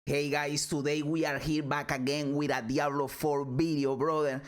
Hey guys, today we are here back again with a Diablo 4 video, brother.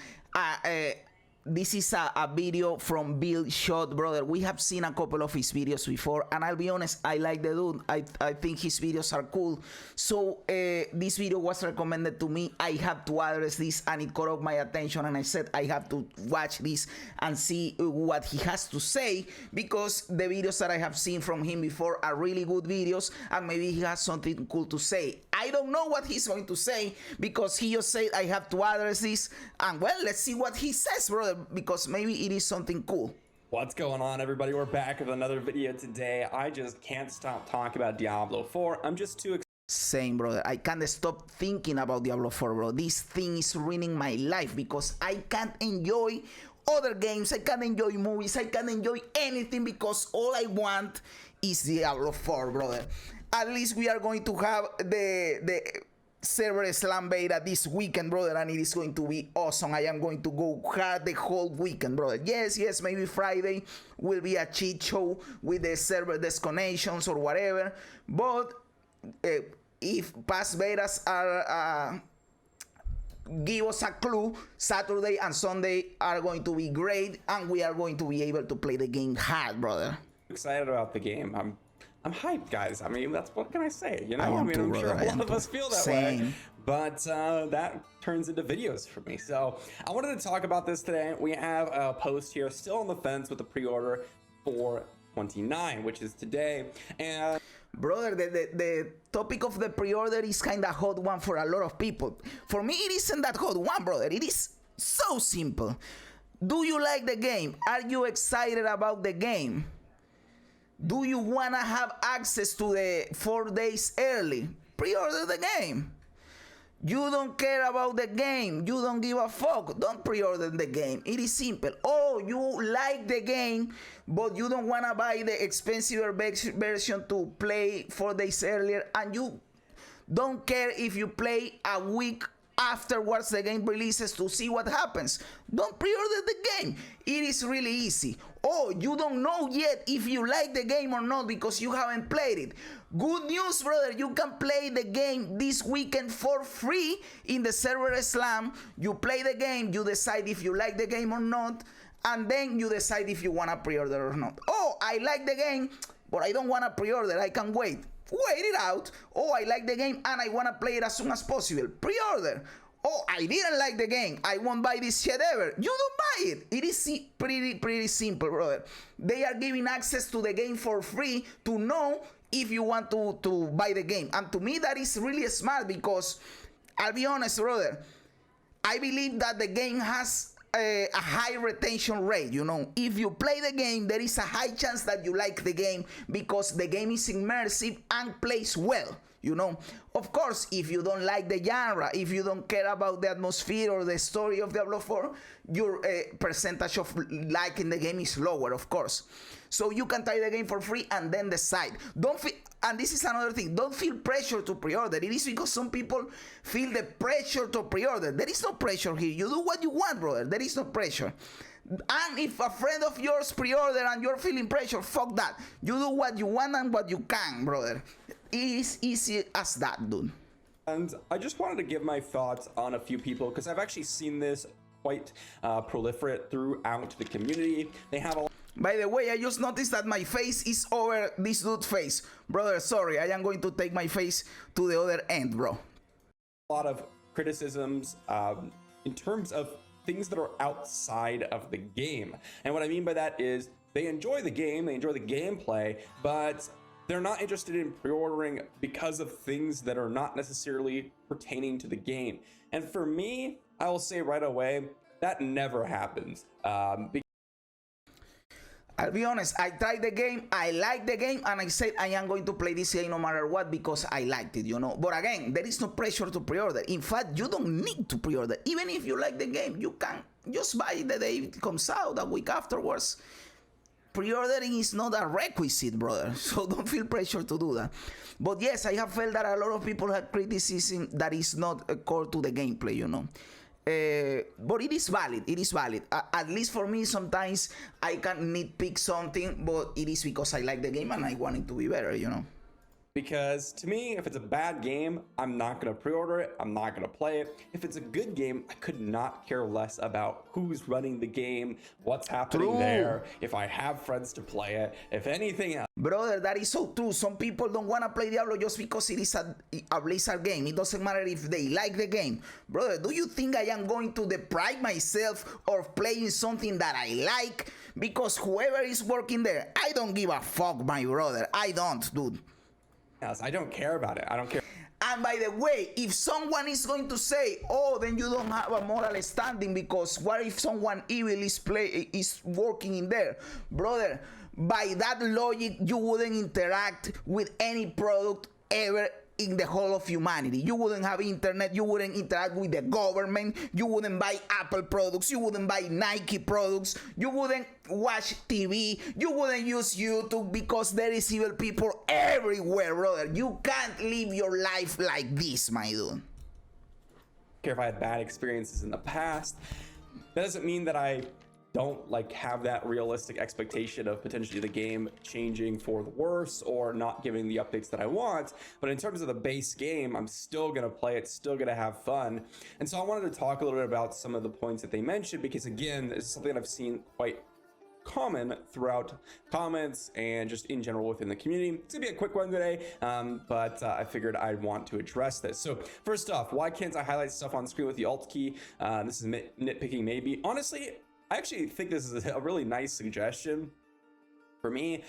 This is a video from Bill Shot, brother. We have seen a couple of his videos before, and I'll be honest, I like the dude. I think his videos are cool. So this video was recommended to me. I have to address this, and it caught up my attention, and I said I have to watch this and see what he has to say, because the videos that I have seen from him before are really good videos, and maybe he has something cool to say. I don't know what he's going to say, because he just said I have to address this, and well, let's see what he says, brother, because maybe it is something cool. What's going on, everybody? We're back with another video today. I just can't stop talking about Diablo 4. I'm just too excited. Same, brother. I can't stop thinking about Diablo 4, bro. This thing is ruining my life because I can't enjoy other games. I can't enjoy movies. I can't enjoy anything because all I want is Diablo 4, brother. At least we are going to have the server slam beta this weekend, brother, and it is going to be awesome. I am going to go hard the whole weekend, brother. Yes, maybe Friday will be a cheat show with the server destinations or whatever, but if past betas are give us a clue, Saturday and Sunday are going to be great, and we are going to be able to play the game hard, brother. Excited about the game. I'm hyped, guys. I mean, that's what can I say? You know, I'm sure a lot of us feel that way. But that turns into videos for me. So I wanted to talk about this today. We have a post here, still on the fence with the pre-order for 29, which is today. And brother, the topic of the pre-order is kind of hot one for a lot of people. For me, it isn't that hot one, brother. It is so simple. Do you like the game? Are you excited about the game? Do you wanna have access to the 4 days early? Pre-order the game. You don't care about the game. You don't give a fuck. Don't pre-order the game. It is simple. Oh, you like the game, but you don't wanna buy the expensive version to play 4 days earlier, and you don't care if you play a week afterwards the game releases to see what happens. Don't pre-order the game. It is really easy. Oh, you don't know yet if you like the game or not because you haven't played it. Good news, brother. You can play the game this weekend for free in the server slam. You play the game, you decide if you like the game or not, and then you decide if you want to pre-order or not. Oh, I like the game, but I don't want to pre-order. I can wait. Wait it out. Oh, I like the game and I want to play it as soon as possible. Pre-order. Oh, I didn't like the game. I won't buy this shit ever. You don't buy it. It is pretty simple, brother. They are giving access to the game for free to know if you want to buy the game. And to me, that is really smart because, I'll be honest, brother, I believe that the game has a high retention rate. You know, if you play the game, there is a high chance that you like the game because the game is immersive and plays well. You know, of course, if you don't like the genre, if you don't care about the atmosphere or the story of Diablo 4, your percentage of liking the game is lower, of course. So you can try the game for free and then decide. Don't feel, and this is another thing, don't feel pressure to pre-order. It is because some people feel the pressure to pre-order. There is no pressure here. You do what you want, brother. There is no pressure. And if a friend of yours pre-order and you're feeling pressure, fuck that. You do what you want and what you can, brother. It is easy as that, dude. And I just wanted to give my thoughts on a few people because I've actually seen this quite proliferate throughout the community. They have a... By the way, I just noticed that my face is over this dude's face. Brother, sorry, I am going to take my face to the other end, bro. A lot of criticisms in terms of things that are outside of the game. And what I mean by that is they enjoy the game, they enjoy the gameplay, but they're not interested in pre-ordering because of things that are not necessarily pertaining to the game. And for me, I will say right away, that never happens. I'll be honest, I tried the game, I like the game, and I said I am going to play this game no matter what because I liked it, you know. But again, there is no pressure to pre-order. In fact, you don't need to pre-order. Even if you like the game, you can just buy it the day it comes out, a week afterwards. Pre-ordering is not a requisite, brother, so don't feel pressure to do that. But yes, I have felt that a lot of people have criticism that is not core to the gameplay, you know. But it is valid. It is valid. At least for me, sometimes I can nitpick something, but it is because I like the game and I want it to be better, you know. Because to me, if it's a bad game, I'm not going to pre-order it. I'm not going to play it. If it's a good game, I could not care less about who's running the game, what's happening there, if I have friends to play it, if anything else. Brother, that is so true. Some people don't want to play Diablo just because it is a Blizzard game. It doesn't matter if they like the game. Brother, do you think I am going to deprive myself of playing something that I like? Because whoever is working there, I don't give a fuck, my brother. I don't, dude. I don't care about it. I don't care. And by the way, if someone is going to say, oh, then you don't have a moral standing, because what if someone evil is working in there? Brother, by that logic, you wouldn't interact with any product ever in the whole of humanity. You wouldn't have internet, you wouldn't interact with the government, you wouldn't buy Apple products, you wouldn't buy Nike products, you wouldn't watch TV, you wouldn't use YouTube, because there is evil people everywhere, brother. You can't live your life like this, my dude. Care if I had bad experiences in the past. That doesn't mean that I don't like have that realistic expectation of potentially the game changing for the worse or not giving the updates that I want. But in terms of the base game, I'm still gonna play it, still gonna have fun. And so I wanted to talk a little bit about some of the points that they mentioned, because again, it's something that I've seen quite common throughout comments and just in general within the community. It's gonna be a quick one today, but I figured I'd want to address this. So first off, why can't I highlight stuff on screen with the Alt key? This is nitpicking maybe. Honestly, I actually think this is a really nice suggestion for me.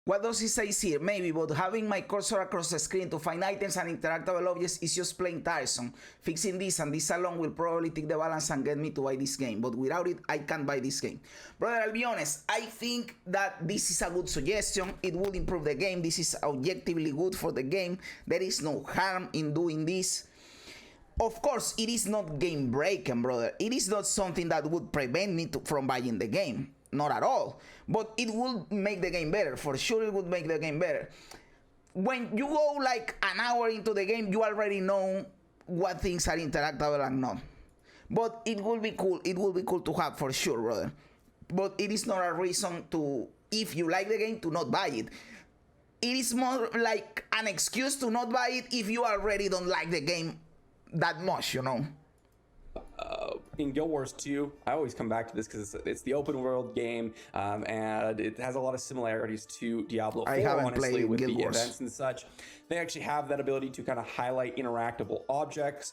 What does he say here? Maybe, but having my cursor across the screen to find items and interactable objects is just plain tiresome. Fixing this and this alone will probably take the balance and get me to buy this game, but without it, I can't buy this game. Brother, I'll be honest, I think that this is a good suggestion. It would improve the game. This is objectively good for the game. There is no harm in doing this. Of course, it is not game breaking, brother. It is not something that would prevent me from buying the game. Not at all. But it will make the game better. For sure, it would make the game better. When you go like an hour into the game, you already know what things are interactable and not. But it will be cool. It will be cool to have, for sure, brother. But it is not a reason to, if you like the game, to not buy it. It is more like an excuse to not buy it if you already don't like the game that much, you know. In Guild Wars 2, I always come back to this because it's the open world game, and it has a lot of similarities to Diablo 4, I haven't honestly, played with Guild the Wars. events and such. They actually have that ability to kind of highlight interactable objects,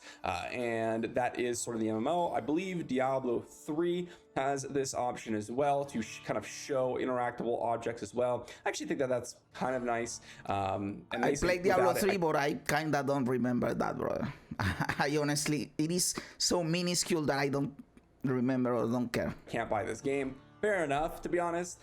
and that is sort of the MMO. I believe Diablo 3 has this option as well to kind of show interactable objects as well. I actually think that that's kind of nice. And I played Diablo 3, but I kind of don't remember that, brother. I honestly, it is so minuscule that I don't remember or don't care. Can't buy this game. Fair enough, to be honest.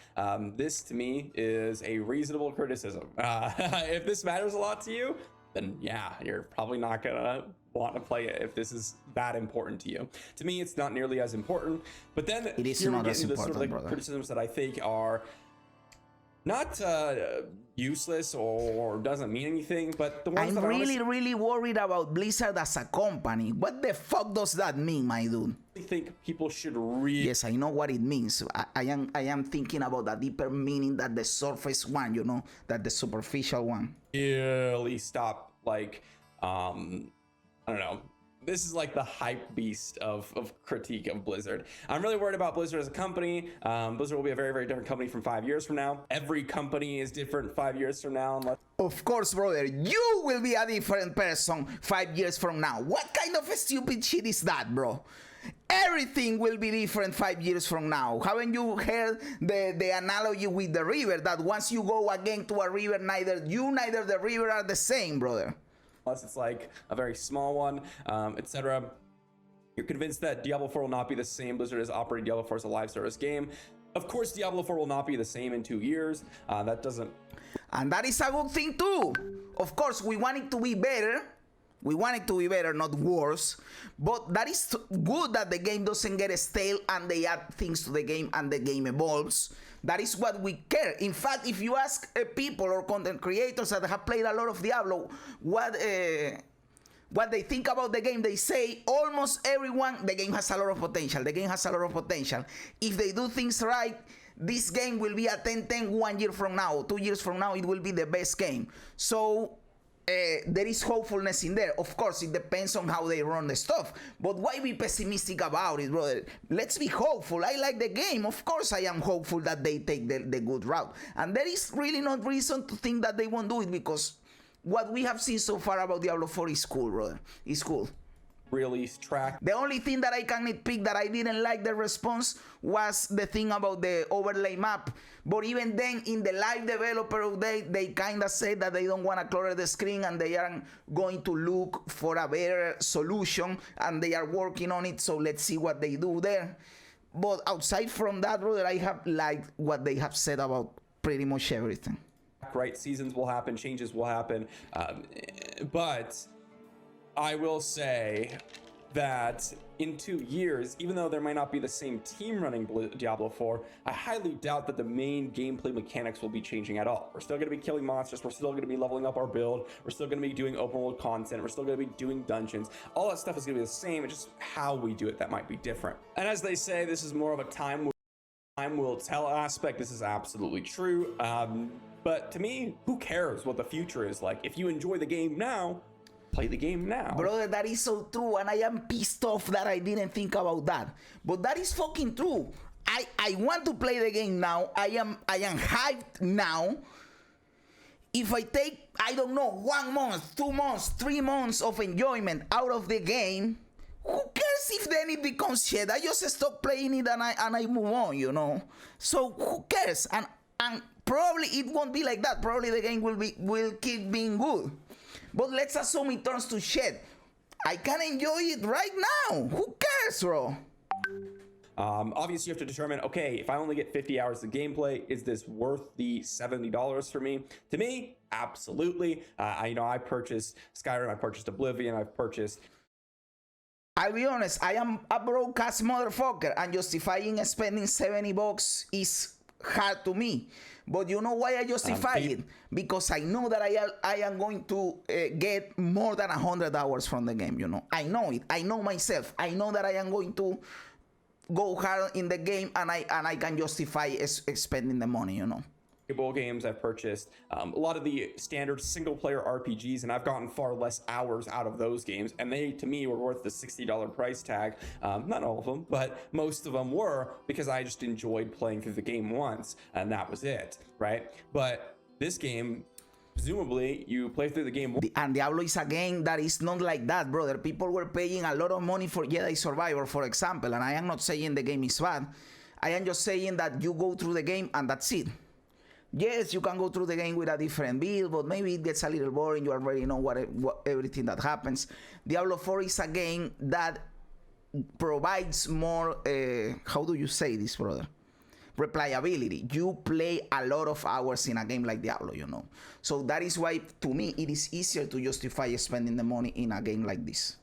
This to me is a reasonable criticism. If this matters a lot to you, then yeah, you're probably not gonna want to play it if this is that important to you. To me, it's not nearly as important. But then It is here we not get as into the sort of important, like brother. criticisms that I think are not useless or doesn't mean anything, but the ones I'm that really worried about Blizzard as a company. What the fuck does that mean, my dude? I think people should really Yes, I know what it means. I am thinking about the deeper meaning that the surface one, you know, that the superficial one. stop, like, I don't know. This is like the hype beast of critique of Blizzard. I'm really worried about Blizzard as a company. Blizzard will be a very, very different company from 5 years from now. Every company is different 5 years from now. Unless Of course, brother, you will be a different person 5 years from now. What kind of stupid shit is that, bro? Everything will be different 5 years from now. Haven't you heard the analogy with the river, that once you go again to a river, neither the river are the same, brother? it's like a very small one, etc. You're convinced that Diablo 4 will not be the same. Blizzard has operated Diablo 4 as a live service game. Of course, Diablo 4 will not be the same in 2 years. That doesn't... And that is a good thing too. Of course, we want it to be better. We want it to be better, not worse. But that is good that the game doesn't get stale and they add things to the game and the game evolves. That is what we care. In fact, if you ask people or content creators that have played a lot of Diablo what they think about the game, they say almost everyone, the game has a lot of potential. The game has a lot of potential. If they do things right, this game will be a 10-10 1 year from now, 2 years from now, it will be the best game. So there is hopefulness in there. Of course, it depends on how they run the stuff. But why be pessimistic about it, brother? Let's be hopeful. I like the game. Of course, I am hopeful that they take the good route. And there is really no reason to think that they won't do it, because what we have seen so far about Diablo 4 is cool, brother. It's cool. Release track. The only thing that I can nitpick that I didn't like the response was the thing about the overlay map. But even then, in the live developer update, they kind of said that they don't want to clutter the screen and they are going to look for a better solution and they are working on it. So let's see what they do there. But outside from that, brother, I have liked what they have said about pretty much everything. Right, seasons will happen, changes will happen, but I will say that in 2 years, even though there might not be the same team running Diablo 4, I highly doubt that the main gameplay mechanics will be changing at all. We're still going to be killing monsters, we're still going to be leveling up our build, we're still going to be doing open world content, we're still going to be doing dungeons. All that stuff is going to be the same, it's just how we do it that might be different. And as they say, this is more of a time will tell aspect. This is absolutely true. But to me, who cares what the future is like? If you enjoy the game now, play the game now. Brother, that is so true, and I am pissed off that I didn't think about that. But that is fucking true. I want to play the game now. I am hyped now. If I take, I don't know, 1 month, 2 months, 3 months of enjoyment out of the game, who cares if then it becomes shit? I just stop playing it and I move on, you know. So who cares? And probably it won't be like that. Probably the game will keep being good. But let's assume it turns to shit. I can enjoy it right now. Who cares, bro? Obviously, you have to determine, okay, if I only get 50 hours of gameplay, is this worth the $70 for me? To me, absolutely. I purchased Skyrim, I purchased Oblivion, I've purchased... I'll be honest, I am a broke-ass motherfucker, and justifying spending $70 is hard to me. But you know why I justify it? Because I know that I am going to get more than 100 hours from the game, you know. I know it. I know myself. I know that I am going to go hard in the game, and I can justify spending the money, you know. Games I've purchased a lot of the standard single player RPGs, and I've gotten far less hours out of those games, and they to me were worth the $60 price tag. Not all of them, but most of them were, because I just enjoyed playing through the game once and that was it, right? But this game, presumably you play through the game. And Diablo is a game that is not like that, brother. People were paying a lot of money for Jedi Survivor, for example, and I am not saying the game is bad. I am just saying that you go through the game and that's it. Yes, you can go through the game with a different build, but maybe it gets a little boring. You already know what everything that happens. Diablo 4 is a game that provides more, how do you say this, brother? Replayability. You play a lot of hours in a game like Diablo, you know. So that is why, to me, it is easier to justify spending the money in a game like this.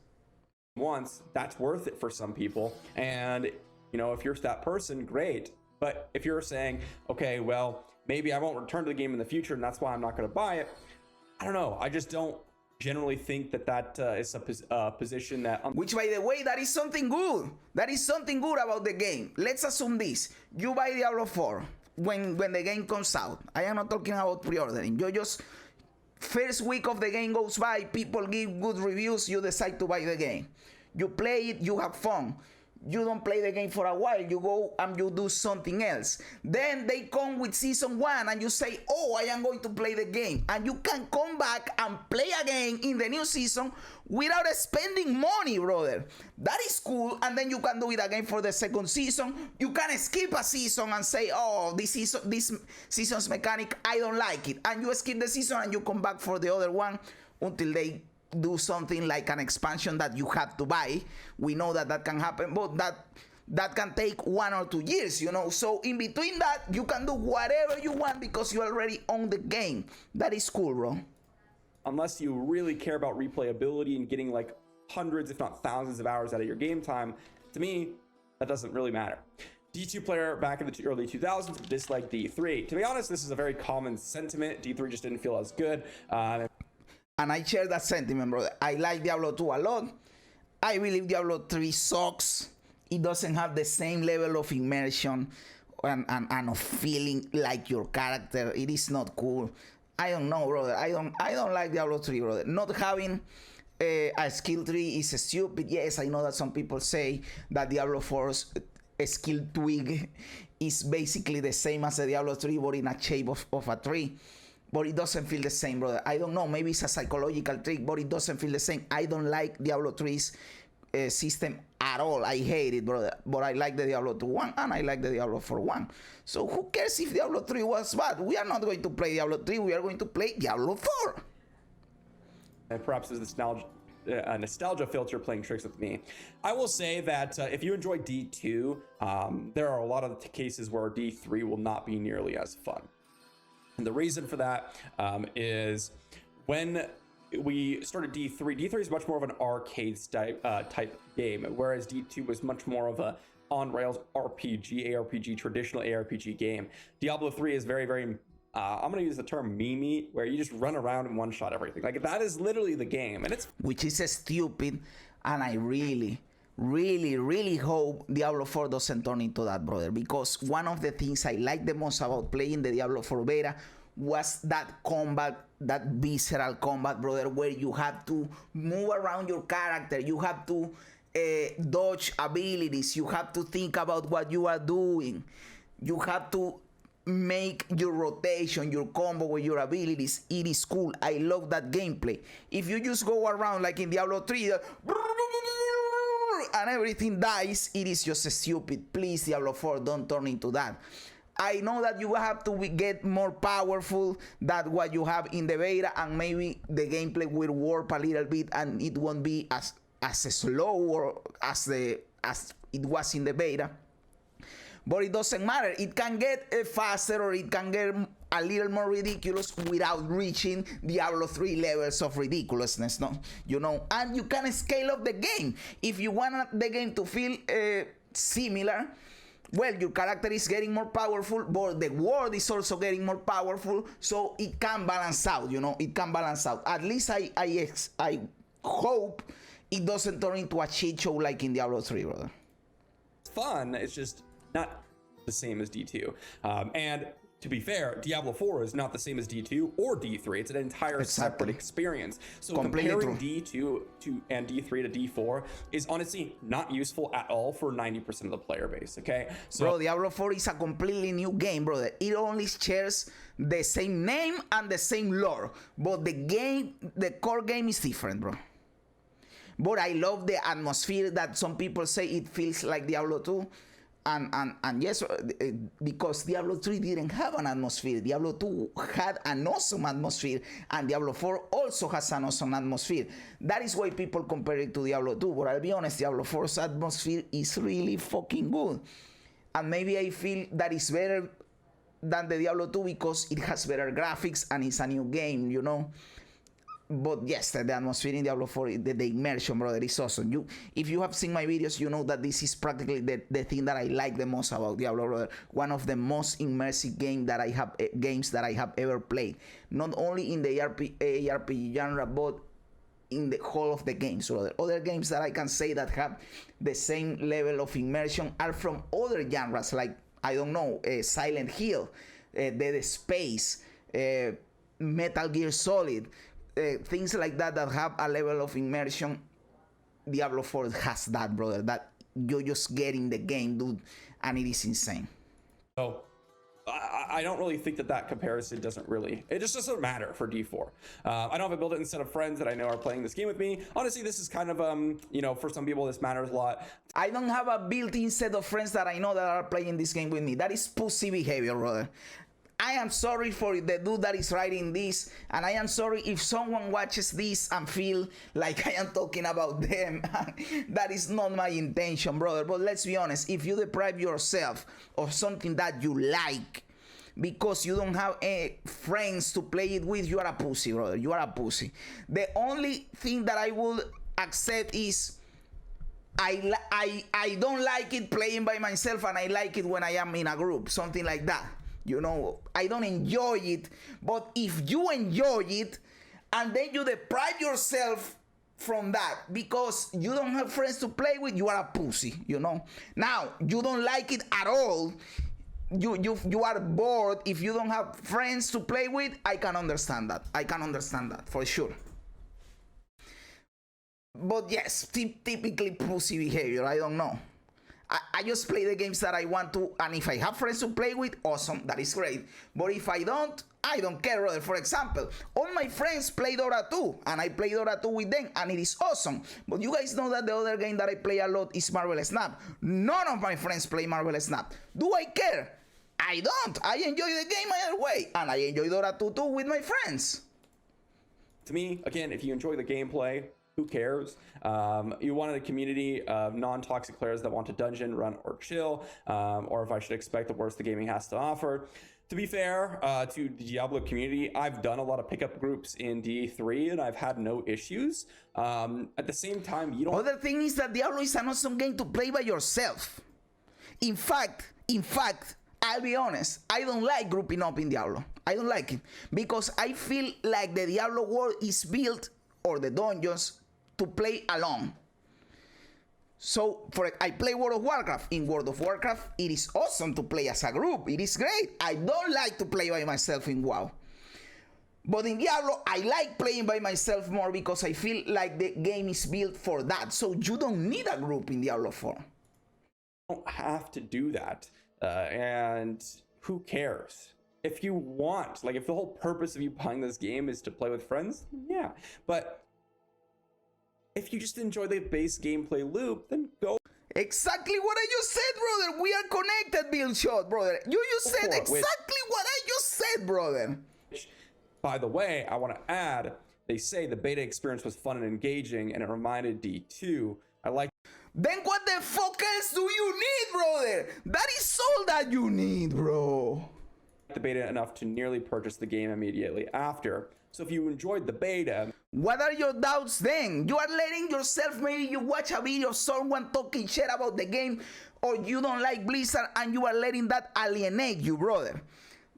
Once, that's worth it for some people. And, you know, if you're that person, great. But if you're saying, okay, well, maybe I won't return to the game in the future, and that's why I'm not going to buy it. I don't know. I just don't generally think that is a position that... Which, by the way, that is something good. That is something good about the game. Let's assume this. You buy Diablo 4 when the game comes out. I am not talking about pre-ordering. You just... First week of the game goes by, people give good reviews, you decide to buy the game. You play it, you have fun. You don't play the game for a while, you go and you do something else. Then they come with season 1 and you say, oh, I am going to play the game. And you can come back and play again in the new season without spending money, brother. That is cool. And then you can do it again for the second season. You can skip a season and say, oh, this season's mechanic, I don't like it. And you skip the season and you come back for the other one until they do something like an expansion that you have to buy. We know that can happen, but that can take 1 or 2 years, you know. So in between that, you can do whatever you want because you already own the game. That is cool, bro. Unless you really care about replayability and getting like hundreds, if not thousands of hours out of your game time, to me, that doesn't really matter. D2 player back in the early 2000s disliked D3. To be honest, this is a very common sentiment. D3 just didn't feel as good. And I share that sentiment, brother. I like Diablo 2 a lot. I believe Diablo 3 sucks. It doesn't have the same level of immersion and of feeling like your character. It is not cool. I don't know, brother. I don't like Diablo 3, brother. Not having a skill tree is stupid. Yes, I know that some people say that Diablo 4's skill twig is basically the same as the Diablo 3, but in a shape of a tree. But it doesn't feel the same, brother. I don't know. Maybe it's a psychological trick, but it doesn't feel the same. I don't like Diablo 3's system at all. I hate it, brother. But I like the Diablo 2 one and I like the Diablo 4 one. So who cares if Diablo 3 was bad? We are not going to play Diablo 3. We are going to play Diablo 4. And perhaps there's a nostalgia filter playing tricks with me. I will say that if you enjoy D2, there are a lot of cases where D3 will not be nearly as fun. And the reason for that is when we started D3, D3 is much more of an arcade type game, whereas D2 was much more of a on-rails ARPG, traditional ARPG game. Diablo 3 is very, very, I'm going to use the term memey, where you just run around and one-shot everything. Like, that is literally the game, and it's... Which is stupid, and I really hope Diablo 4 doesn't turn into that, brother, because one of the things I like the most about playing the Diablo 4 beta was that combat, that visceral combat, brother, where you have to move around your character, you have to dodge abilities, you have to think about what you are doing, you have to make your rotation, your combo with your abilities. It is cool. I love that gameplay. If you just go around like in Diablo 3 and everything dies, it is just stupid. Please, Diablo 4, don't turn into that. I know that you have to get more powerful than what you have in the beta, and maybe the gameplay will warp a little bit and it won't be as slow or as it was in the beta. But it doesn't matter. It can get faster or it can get a little more ridiculous without reaching Diablo 3 levels of ridiculousness, no? You know, and you can scale up the game. If you want the game to feel similar, well, your character is getting more powerful, but the world is also getting more powerful, so it can balance out, you know, it can balance out. At least I hope it doesn't turn into a cheat show like in Diablo 3, brother. It's fun, it's just not the same as D2. And to be fair, Diablo 4 is not the same as D2 or D3. It's an entire separate experience. So comparing D2 and D3 to D4 is honestly not useful at all for 90% of the player base, okay? So, bro, Diablo 4 is a completely new game, brother. It only shares the same name and the same lore, but the core game is different, bro. But I love the atmosphere that some people say it feels like Diablo 2. And yes, because Diablo 3 didn't have an atmosphere. Diablo 2 had an awesome atmosphere, and Diablo 4 also has an awesome atmosphere. That is why people compare it to Diablo 2. But I'll be honest, Diablo 4's atmosphere is really fucking good. And maybe I feel that it's better than the Diablo 2 because it has better graphics and it's a new game, you know. But yes, the atmosphere in Diablo 4, the immersion, brother, is awesome. If you have seen my videos, you know that this is practically the thing that I like the most about Diablo, brother. One of the most immersive games that I have ever played. Not only in the ARPG genre, but in the whole of the games, brother. Other games that I can say that have the same level of immersion are from other genres, like, I don't know, Silent Hill, Dead Space, Metal Gear Solid. Things like that have a level of immersion. Diablo 4 has that, brother, that you're just getting the game, dude, and it is insane. So I don't really think that comparison it just doesn't matter for D4. I don't have a built-in set of friends that I know are playing this game with me. Honestly, this is kind of, for some people this matters a lot. I don't have a built-in set of friends that I know that are playing this game with me. That is pussy behavior, brother. I am sorry for the dude that is writing this, and I am sorry if someone watches this and feel like I am talking about them. That is not my intention, brother. But let's be honest, if you deprive yourself of something that you like because you don't have friends to play it with, you are a pussy, brother. You are a pussy. The only thing that I will accept is I don't like it playing by myself, and I like it when I am in a group, something like that. You know, I don't enjoy it, but if you enjoy it and then you deprive yourself from that because you don't have friends to play with, you are a pussy, you know. Now, you don't like it at all, you are bored if you don't have friends to play with. I can understand that. I can understand that for sure. But yes, typically pussy behavior. I don't know. I just play the games that I want to, and if I have friends to play with, awesome, that is great. But if I don't care, brother. For example, all my friends play Dota 2, and I play Dota 2 with them, and it is awesome. But you guys know that the other game that I play a lot is Marvel Snap. None of my friends play Marvel Snap. Do I care? I don't. I enjoy the game either way, and I enjoy Dota 2 too with my friends. To me, again, if you enjoy the gameplay, who cares? You wanted a community of non-toxic players that want to dungeon, run, or chill, or if I should expect the worst the gaming has to offer. To be fair to the Diablo community, I've done a lot of pickup groups in DE3 and I've had no issues. At the same time, you don't... Other thing is that Diablo is an awesome game to play by yourself. In fact, I'll be honest, I don't like grouping up in Diablo. I don't like it because I feel like the Diablo world is built, or the dungeons, to play alone. So I play World of Warcraft. In World of Warcraft, it is awesome to play as a group. It is great. I don't like to play by myself in WoW. But in Diablo, I like playing by myself more because I feel like the game is built for that. So you don't need a group in Diablo 4. You don't have to do that. And who cares? If you want, like if the whole purpose of you playing this game is to play with friends, yeah. But if you just enjoy the base gameplay loop, then go. Exactly what I just said, brother. We are connected, Bill Shot, brother. You just said exactly what I just said, brother. By the way, I want to add, they say the beta experience was fun and engaging, and it reminded D2. I like. Then what the fuck else do you need, brother? That is all that you need, bro. The beta enough to nearly purchase the game immediately after. So if you enjoyed the beta, what are your doubts then? You are letting yourself, maybe you watch a video of someone talking shit about the game, or you don't like Blizzard and you are letting that alienate you, brother.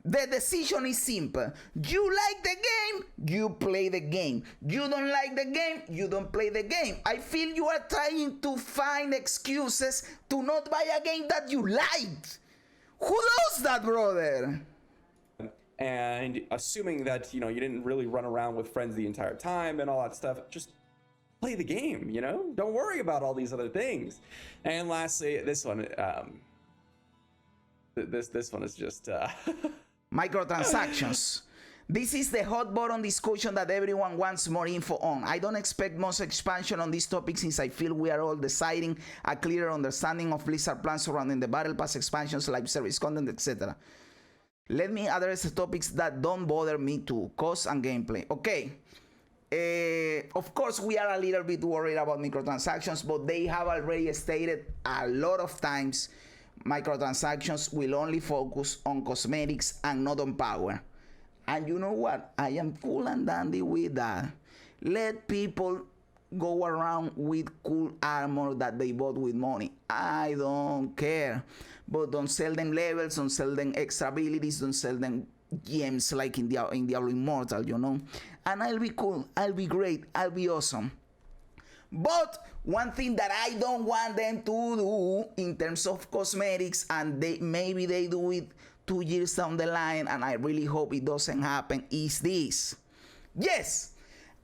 The decision is simple. You like the game, you play the game. You don't like the game, you don't play the game. I feel you are trying to find excuses to not buy a game that you liked. Who does that, brother? And assuming that, you know, you didn't really run around with friends the entire time and all that stuff, just play the game, you know? Don't worry about all these other things. And lastly, this one, this one is just... Microtransactions. This is the hot button discussion that everyone wants more info on. I don't expect much expansion on this topic since I feel we are all deciding a clearer understanding of Blizzard plans surrounding the Battle Pass expansions, live service content, etc. Let me address the topics that don't bother me too, cost and gameplay. Okay, of course we are a little bit worried about microtransactions, but they have already stated a lot of times microtransactions will only focus on cosmetics and not on power. And you know what? I am cool and dandy with that. Let people go around with cool armor that they bought with money. I don't care. But don't sell them levels, don't sell them extra abilities, don't sell them gems like in Diablo Immortal, you know? And I'll be cool, I'll be great, I'll be awesome. But one thing that I don't want them to do in terms of cosmetics, and maybe they do it 2 years down the line, and I really hope it doesn't happen, is this. Yes,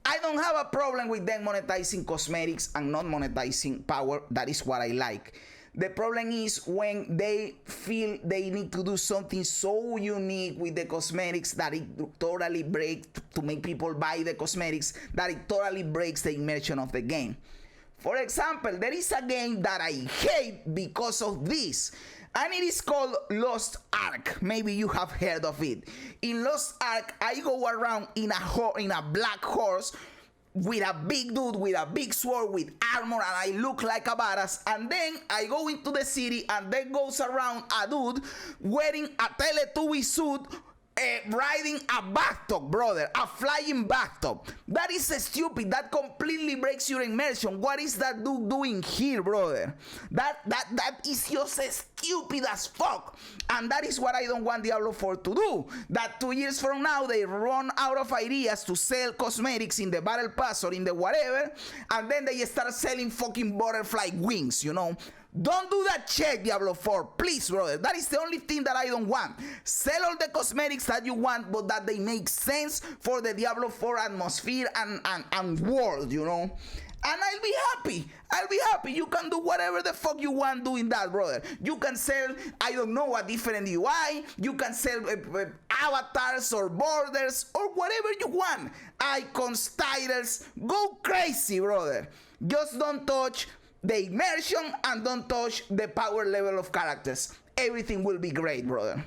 I don't have a problem with them monetizing cosmetics and not monetizing power. That is what I like. The problem is when they feel they need to do something so unique with the cosmetics that it totally breaks, to make people buy the cosmetics, that it totally breaks the immersion of the game. For example, there is a game that I hate because of this, and it is called Lost Ark. Maybe you have heard of it. In Lost Ark, I go around in a black horse with a big dude with a big sword with armor, and I look like a badass, and then I go into the city and there goes around a dude wearing a Teletubby suit, riding a bathtub, brother, a flying bathtub. That is stupid. That completely breaks your immersion. What is that dude doing here, brother? That is just stupid as fuck. And that is what I don't want Diablo 4 to do. That 2 years from now they run out of ideas to sell cosmetics in the Battle Pass or in the whatever, and then they start selling fucking butterfly wings, you know? Don't do that check, Diablo 4. Please, brother. That is the only thing that I don't want. Sell all the cosmetics that you want, but that they make sense for the Diablo 4 atmosphere and world, you know? And I'll be happy. I'll be happy. You can do whatever the fuck you want doing that, brother. You can sell, I don't know, a different UI. You can sell avatars or borders or whatever you want. Icons, titles. Go crazy, brother. Just don't touch the immersion and don't touch the power level of characters. Everything will be great, brother.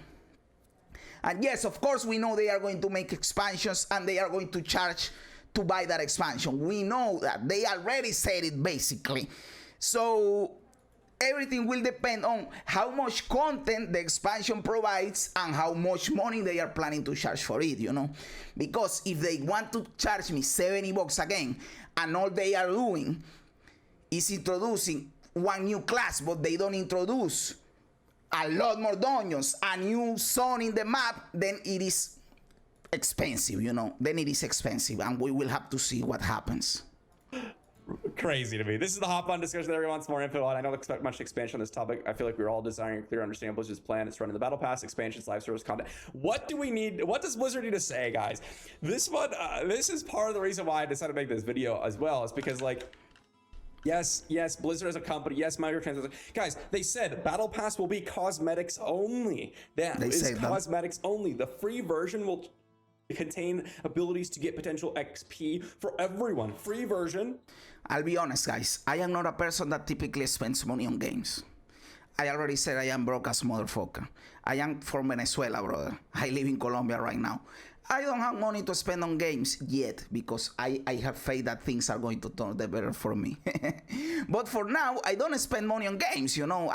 And yes, of course, we know they are going to make expansions and they are going to charge to buy that expansion. We know that. They already said it, basically. So everything will depend on how much content the expansion provides and how much money they are planning to charge for it, you know? Because if they want to charge me $70 again and all they are doing is introducing one new class, but they don't introduce a lot more dungeons, a new zone in the map, then it is expensive, you know. Then it is expensive, and we will have to see what happens. Crazy to me. This is the hop on discussion that everyone wants more info on. I don't expect much expansion on this topic. I feel like we're all desiring a clear understanding of Blizzard's plan. It's running the battle pass, expansions, live service content. What do we need? What does Blizzard need to say, guys? This one, this is part of the reason why I decided to make this video as well, is because, like, yes, Blizzard as a company, yes, microtransactions. Guys, they said Battle Pass will be cosmetics only. That is cosmetics only. The free version will contain abilities to get potential XP for everyone. Free version. I'll be honest, guys. I am not a person that typically spends money on games. I already said I am broke as motherfucker. I am from Venezuela, brother. I live in Colombia right now. I don't have money to spend on games yet because I have faith that things are going to turn the better for me. But for now, I don't spend money on games, you know.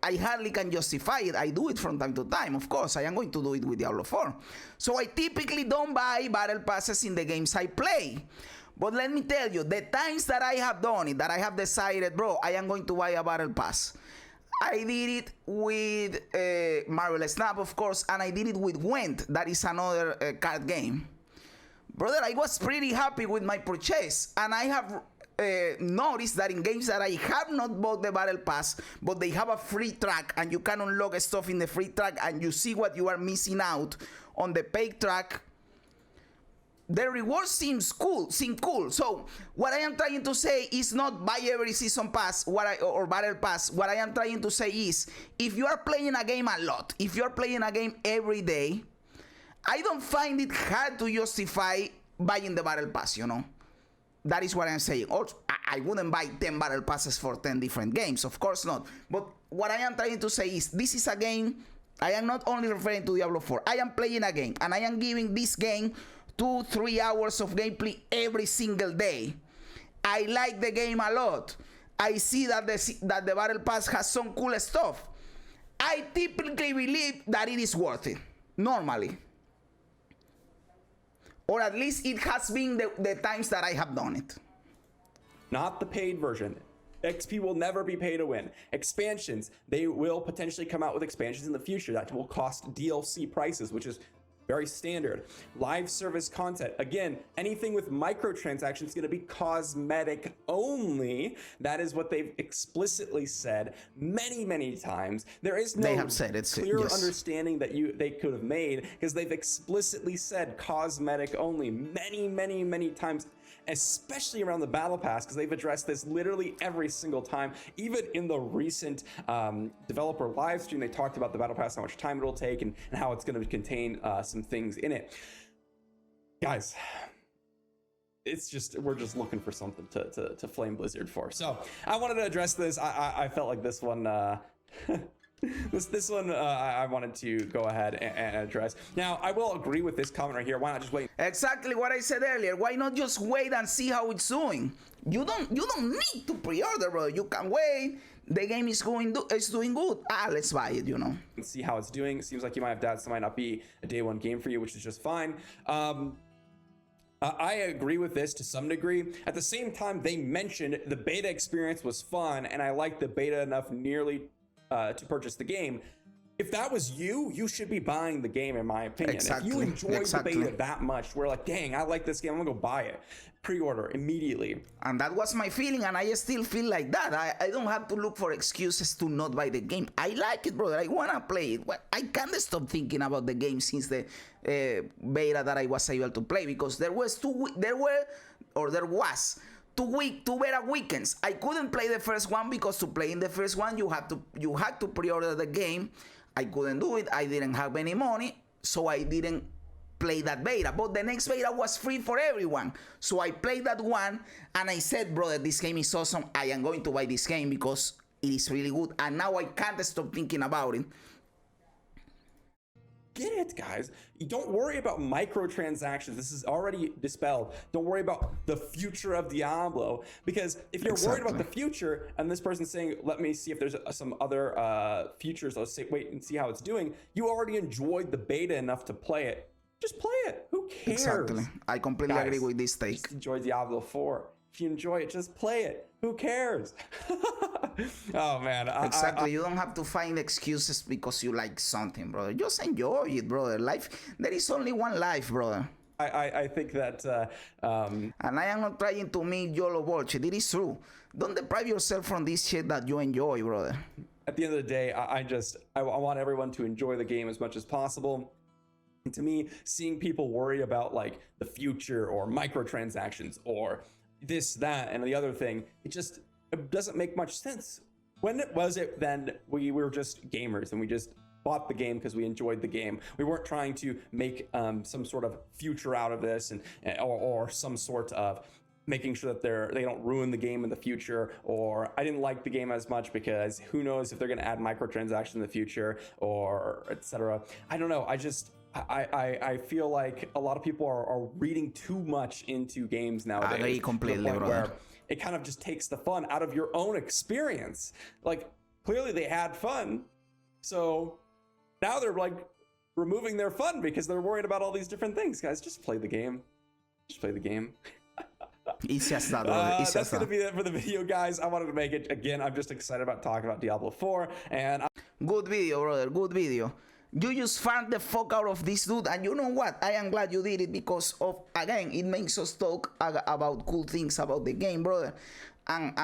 I hardly can justify it. I do it from time to time, of course. I am going to do it with Diablo 4. So I typically don't buy battle passes in the games I play. But let me tell you, the times that I have done it, that I have decided, bro, I am going to buy a battle pass. I did it with Marvel Snap, of course, and I did it with Gwent. That is another card game. Brother, I was pretty happy with my purchase, and I have noticed that in games that I have not bought the battle pass, but they have a free track, and you can unlock stuff in the free track, and you see what you are missing out on the paid track, the reward seem cool. So what I am trying to say is not buy every season pass or battle pass. What I am trying to say is, if you are playing a game a lot, if you are playing a game every day, I don't find it hard to justify buying the battle pass, you know. That is what I'm saying. Also, I wouldn't buy 10 battle passes for 10 different games, of course not. But what I am trying to say is, this is a game. I am not only referring to Diablo 4. I am playing a game, and I am giving this game 2-3 hours of gameplay every single day. I like the game a lot. I see that the battle pass has some cool stuff. I typically believe that it is worth it, normally. Or at least it has been the times that I have done it. Not the paid version. XP will never be pay to win. Expansions, they will potentially come out with expansions in the future that will cost DLC prices, which is very standard. Live service content, again, anything with microtransactions is going to be cosmetic only. That is what they've explicitly said many times. There is no clear understanding that they could have made, because they've explicitly said cosmetic only many times, especially around the battle pass, because they've addressed this literally every single time. Even in the recent developer live stream, they talked about the battle pass, how much time it will take, and how it's going to contain some things in it. Guys, it's just, we're just looking for something to flame Blizzard for. So I wanted to address this. I felt like this one this one I wanted to go ahead and address. Now, I will agree with this comment right here. Why not just wait? Exactly what I said earlier. Why not just wait and see how it's doing? You don't need to pre-order, bro. You can wait. The game is doing good. Let's buy it, you know. And see how it's doing. It seems like you might have doubts. It might not be a day one game for you, which is just fine. I agree with this to some degree. At the same time, they mentioned the beta experience was fun, and I liked the beta enough nearly to purchase the game. if that was you, you should be buying the game, in my opinion. Exactly. If you enjoy the beta that much, we're like, dang, I like this game, I'm gonna go buy it. Pre-order immediately. And that was my feeling, and I still feel like that. I don't have to look for excuses to not buy the game. I like it, brother. I wanna play it. I can't stop thinking about the game since the beta that I was able to play, because there was two beta weekends. I couldn't play the first one because to play in the first one you had to pre-order the game. I couldn't do it. I didn't have any money, so I didn't play that beta. But the next beta was free for everyone, so I played that one, and I said, brother, this game is awesome. I am going to buy this game because it is really good, and now I can't stop thinking about it. Get it, guys. You don't worry about microtransactions. This is already dispelled. Don't worry about the future of Diablo, because if you're worried about the future and this person's saying, let me see if there's some other futures, let's say, wait and see how it's doing, you already enjoyed the beta enough to play it. Just play it. Who cares? Exactly. I completely agree with this take. Just enjoy Diablo 4. If you enjoy it, just play it. Who cares? Oh, man. Exactly. You don't have to find excuses because you like something, brother. Just enjoy it, brother. Life, there is only one life, brother. I think that... And I am not trying to make YOLO bullshit. It is true. Don't deprive yourself from this shit that you enjoy, brother. At the end of the day, I want everyone to enjoy the game as much as possible. And to me, seeing people worry about like the future or microtransactions or this, that, and the other thing, it doesn't make much sense. When was it then we were just gamers and we just bought the game because we enjoyed the game? We weren't trying to make some sort of future out of this or some sort of making sure that they don't ruin the game in the future, or I didn't like the game as much because who knows if they're going to add microtransactions in the future, or etc. I don't know. I feel like a lot of people are reading too much into games nowadays. I agree completely, brother. It kind of just takes the fun out of your own experience. Like, clearly they had fun, so now they're like removing their fun because they're worried about all these different things. Guys, just play the game. Just play the game. It's just that, brother. That's going to be it for the video, guys. I wanted to make it. Again, I'm just excited about talking about Diablo 4. And good video, brother. Good video. You just found the fuck out of this dude, and you know what? I am glad you did it because of, again, it makes us talk about cool things about the game, brother. And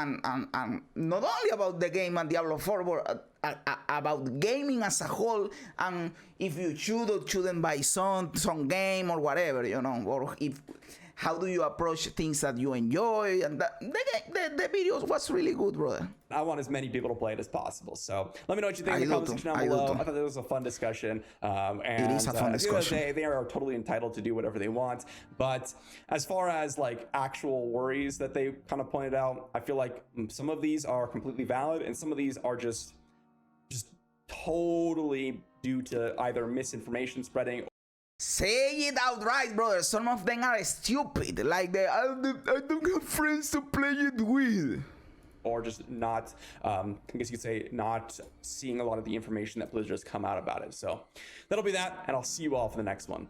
not only about the game and Diablo 4, but about gaming as a whole, and if you should or shouldn't buy some game or whatever, you know, or if how do you approach things that you enjoy, and the video was really good, brother. I want as many people to play it as possible, so let me know what you think in the comment section down below. I thought that was a fun discussion, and it is a fun discussion. They are totally entitled to do whatever they want, but as far as like actual worries that they kind of pointed out, I feel like some of these are completely valid and some of these are just totally due to either misinformation spreading. Say it outright, brother. Some of them are stupid. Like I don't have friends to play it with. Or just not, I guess you could say, not seeing a lot of the information that Blizzard's come out about it. So that'll be that, and I'll see you all for the next one.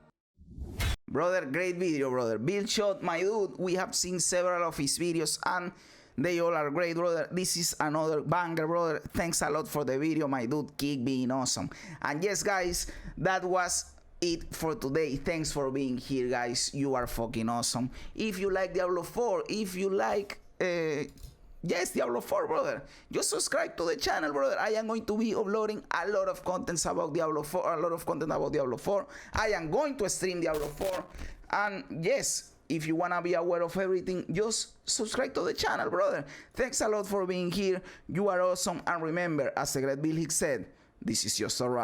Brother, great video, brother. Bill Shot, my dude, we have seen several of his videos, and they all are great, brother. This is another banger, brother. Thanks a lot for the video, my dude. Keep being awesome. And yes, guys, that was it for today. Thanks for being here, guys. You are fucking awesome. If you like Diablo 4, if you like yes, Diablo 4, brother, just subscribe to the channel, brother. I am going to be uploading a lot of content about Diablo 4, I am going to stream Diablo 4, and yes, if you wanna be aware of everything, just subscribe to the channel, brother. Thanks a lot for being here. You are awesome, and remember, as the great Bill Hicks said, this is just a ride.